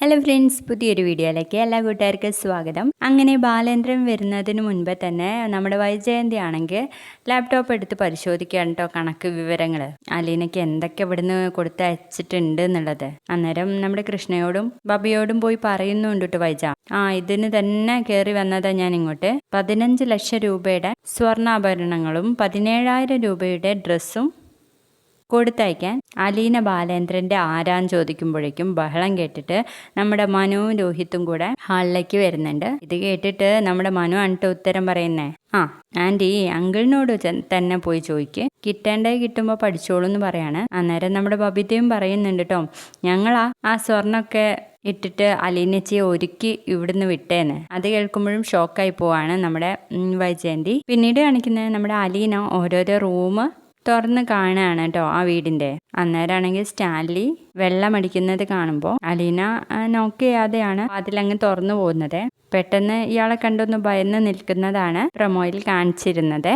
Hello friends, പുതിയൊരു വീഡിയോയിലേക്ക് എല്ലാ കൂട്ടുകാർക്കും സ്വാഗതം. അങ്ങനെ ബാലേന്ദ്രൻ വരുന്നതിന് മുൻപേ തന്നെ നമ്മുടെ വൈജയന്തി ആണെങ്കിൽ ലാപ്ടോപ്പ് എടുത്ത് പരിശോധിക്കുകയാണ് കേട്ടോ കണക്ക് വിവരങ്ങൾ. അലീനയ്ക്ക് എന്തൊക്കെ ഇവിടുന്ന് കൊടുത്തയച്ചിട്ടുണ്ട് എന്നുള്ളത്. അന്നേരം നമ്മുടെ കൃഷ്ണയോടും ബബിയോടും പോയി പറയുന്നുണ്ട് കേട്ടോ വൈജ. ഇതിന് തന്നെ കയറി വന്നതാ ഞാൻ ഇങ്ങോട്ട്. 15 ലക്ഷം രൂപയുടെ സ്വർണ്ണാഭരണങ്ങളും 17,000 രൂപയുടെ ഡ്രസ്സും കൊടുത്തയക്കാൻ അലീന ബാലേന്ദ്രൻ്റെ ആരാന്ന് ചോദിക്കുമ്പോഴേക്കും ബഹളം കേട്ടിട്ട് നമ്മുടെ മനുവും രോഹിത്തും കൂടെ ഹാളിലേക്ക് വരുന്നുണ്ട്. ഇത് കേട്ടിട്ട് നമ്മുടെ മനു അണിട്ട് ഉത്തരം പറയുന്നേ, ആൻറ്റി അങ്കിളിനോട് തന്നെ പോയി ചോദിക്ക്, കിട്ടേണ്ടേ കിട്ടുമ്പോൾ പഠിച്ചോളൂ എന്ന് പറയാണ്. അന്നേരം നമ്മുടെ ബബിതയും പറയുന്നുണ്ട് കേട്ടോ, ഞങ്ങളാ സ്വർണ്ണമൊക്കെ ഇട്ടിട്ട് അലീനച്ചിയെ ഒരുക്കി ഇവിടുന്ന് വിട്ടേന്ന്. അത് കേൾക്കുമ്പോഴും ഷോക്കായി പോവാണ് നമ്മുടെ വൈജയന്തി. പിന്നീട് കാണിക്കുന്നത് നമ്മുടെ അലീന ഓരോരോ റൂം തുറന്ന് കാണുകയാണ് കേട്ടോ ആ വീടിൻ്റെ. അന്നേരമാണെങ്കിൽ സ്റ്റാൻലി വെള്ളമടിക്കുന്നത് കാണുമ്പോൾ അലീന നോക്ക് ചെയ്യാതെയാണ് അതിലങ്ങ് തുറന്നു പോകുന്നത്. പെട്ടെന്ന് ഇയാളെ കണ്ടൊന്ന് ഭയന്ന് നിൽക്കുന്നതാണ് പ്രൊമോയിൽ കാണിച്ചിരുന്നത്.